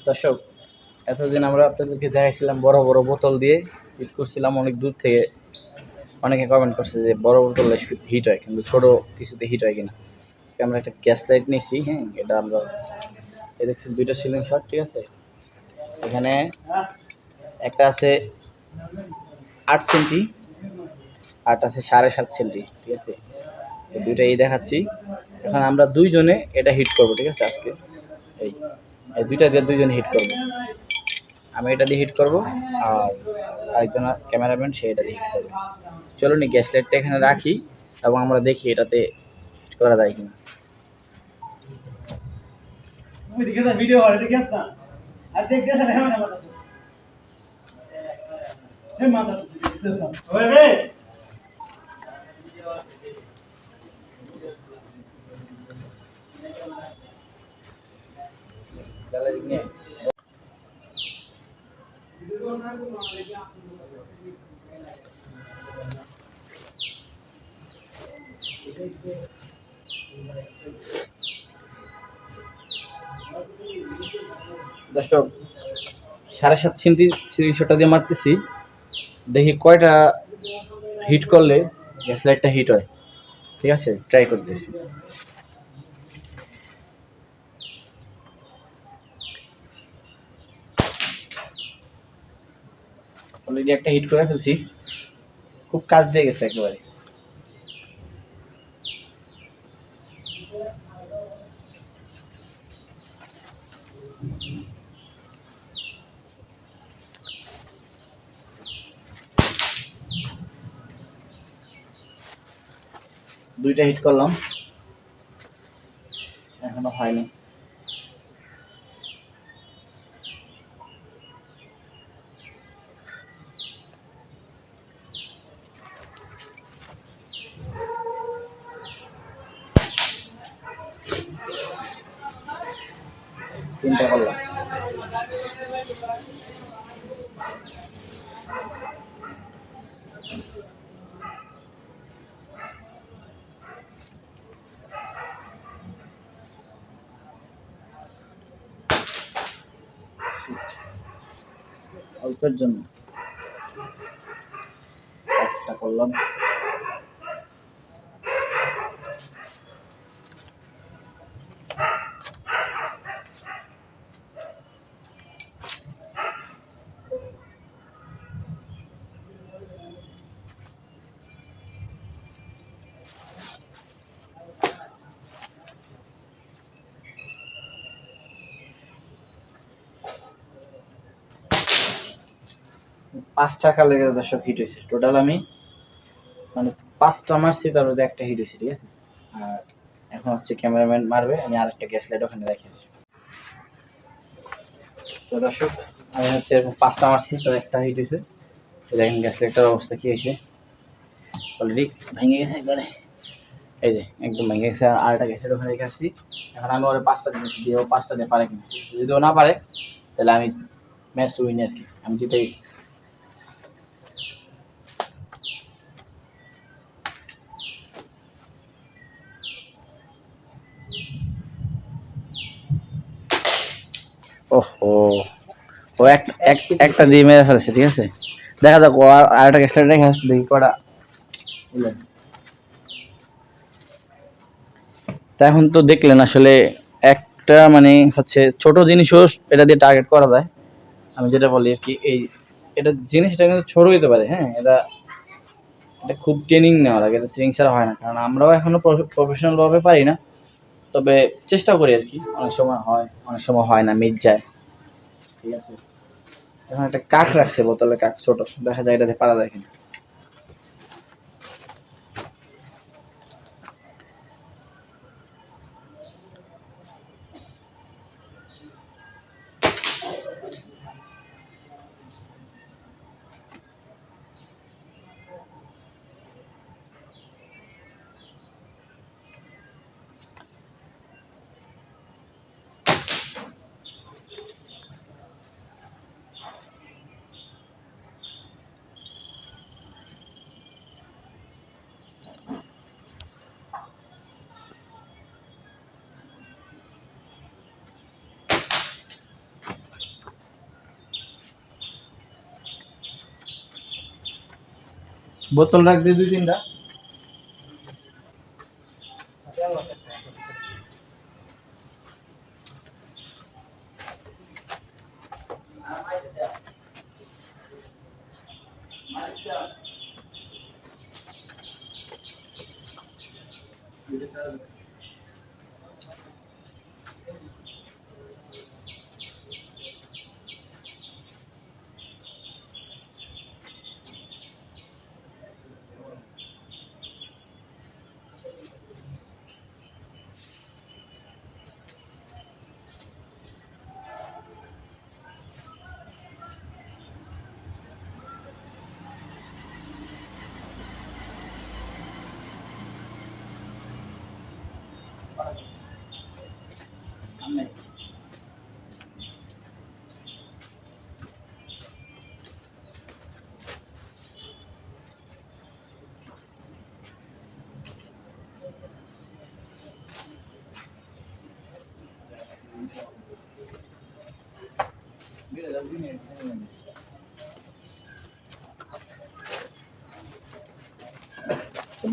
দর্শক, এতদিন আমরা আপনাদেরকে দেখাইছিলাম বড় বড় বোতল দিয়ে হিট করছিলাম অনেক দূর থেকে। অনেকে কমেন্ট করছে যে বড় বোতলে হিট হয়, কিন্তু ছোট কিছুতে হিট হয় কিনা। আজকে আমরা একটা গ্যাস লাইট নিয়েছি। হ্যাঁ, এটা আমরা এই দেখছি দুইটা সিলিং শট, ঠিক আছে। এখানে একটা আছে 8 সেন্টি, আর আছে 7.5 সেন্টি, ঠিক আছে। এই দুইটাই দেখাচ্ছি। এখন আমরা দুইজনে এটা হিট করব, ঠিক আছে। আজকে এই এই দুইটা দিয়ে দুইজনে হিট করব। আমি এটা দিয়ে হিট করব, আর আরেকজন ক্যামেরাম্যান সে এটা দিয়ে হিট করবে। চলুন গ্যাস লাইটটা এখানে রাখি এবং আমরা দেখি এটাতে হিট করা যায় কিনা। ভিডিও দর্শক, 7.5 সেন্টি সিরিশটা দিয়ে মারতেছি, দেখি কয়টা হিট করলে গ্যাস লাইটটা হিট হয়। ঠিক আছে, ট্রাই করতেছি। অলরেডি একটা হিট করে ফেলছি, খুব কাজ দিয়ে গেছে একেবারে। দুইটা হিট করলাম, এখনো হয়নি। তিনটা করলাম। অল্পের জন্য একটা করলাম। পাঁচটা লেগে দর্শক হিট হয়েছে টোটাল। আমি মানে 5টা মারছি, তার মধ্যে একটা হিট হয়েছে, ঠিক আছে। আর এখন হচ্ছে ক্যামেরাম্যান মারবে, আমি আরেকটা গ্যাস লাইট ওখানে রেখে আসি। তো দর্শক, আমি হচ্ছে এরকম 5টা মারছি, তার একটা হিট হয়েছে। দেখেন গ্যাস লাইটটার অবস্থা কি হয়েছে, অলরেডি ভেঙে গেছে একবারে। এই যে একদম ভেঙে গেছে। আর একটা গ্যাস লাইট ওখানে রেখে আসছি। এখন আমি ওর 5টা দিয়েছি, দিয়ে ও 5টা দিয়ে পারে কিনা। যদি ও না পারে তাহলে আমি ম্যাচ উইন আর কি, আমি জিতে গেছি। ওহো, ও একটা দিয়ে মেরে ফেলেছে, ঠিক আছে। দেখা যাক, ও আর একটা গ্যাস লাইট রেখে আসছে, দেখি কটা। তা এখন তো দেখলেন আসলে একটা মানে হচ্ছে ছোট জিনিসও এটা দিয়ে টার্গেট করা যায়। আমি যেটা বলি আর কি, এই এটা জিনিসটা কিন্তু ছোট হতে পারে। হ্যাঁ, এটা এটা খুব ট্রেনিং নেওয়া লাগে, এটা ট্রেনিং ছাড়া হয় না। কারণ আমরাও এখনো প্রফেশনাল ভাবে পারি না, তবে চেষ্টা করি আর কি। অনেক সময় হয়, অনেক সময় হয় না, মিট যায়, ঠিক আছে। এখন একটা কাক রাখছে বোতলে, কাক ছোট, দেখা যায় এটাতে পারা যায় কিনা। বোতল রাখ দিয়ে 2-3টা।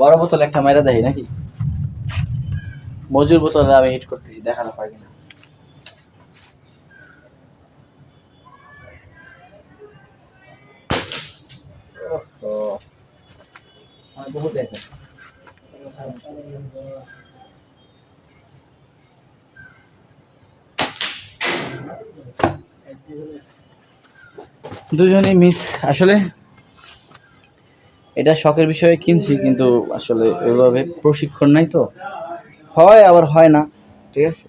বড় বোতল একটা মাইরা দেয় নাকি? মজুর বোতল আমি হিট করতেছি, দেখানো হয় কিনা। দুজনেই মিস। আসলে এটা শখের বিষয়ে কিনছি, কিন্তু আসলে ওইভাবে প্রশিক্ষণ নাই তো, হয় আবার হয় না, ঠিক আছে।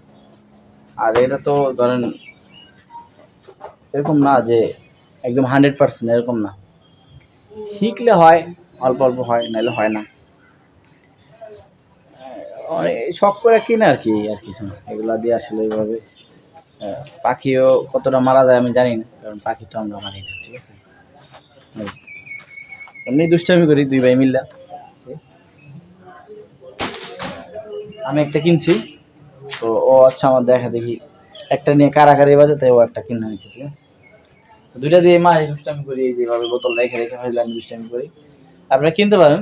আর এটা তো ধরেন এরকম না যে একদম 100% এরকম না, শিখলে হয়, অল্প অল্প হয়, নাহলে হয় না। শখ করে কিনা আর কি, আর কিছু না। এগুলা দিয়ে আসলে ওইভাবে পাখিও কতটা মারা যায় আমি জানি না, কারণ পাখি তো আমরা মারি না, ঠিক আছে। এমনি দুষ্টামি করি 2 ভাই মিল্লা। আমি একটা কিনছি, তো ও আচ্ছা আমার দেখা দেখি একটা নিয়ে কারাকারি বাজাতে, ও একটা কিনে নিয়েছে, ঠিক আছে। তো 2টা দিয়ে মারি, দুষ্টামি করি, এই যেভাবে বোতল রেখে রেখে ফেললে আমি দুষ্টামি করি। আপনারা কিনতে পারেন,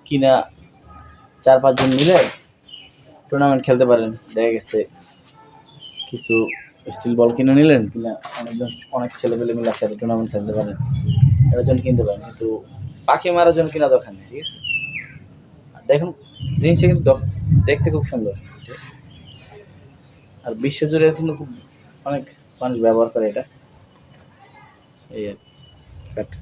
কিনা 4-5 জন মিলে টুর্নামেন্ট খেলতে পারেন। দেখা গেছে কিছু স্টিল বল কিনে নিলেন, কিনা অনেক ছেলেপেলে মিলে একসাথে টুর্নামেন্ট খেলতে পারেন, এটার জন্য কিনতে পারেন। কিন্তু পাখি মারার জন্য কিনা দরকার নেই, ঠিক আছে। আর দেখুন জিনিসটা কিন্তু দেখতে খুব সুন্দর, ঠিক আছে। আর বিশ্বজুড়ে কিন্তু খুব অনেক মানুষ ব্যবহার করে এটা, এই আর কি।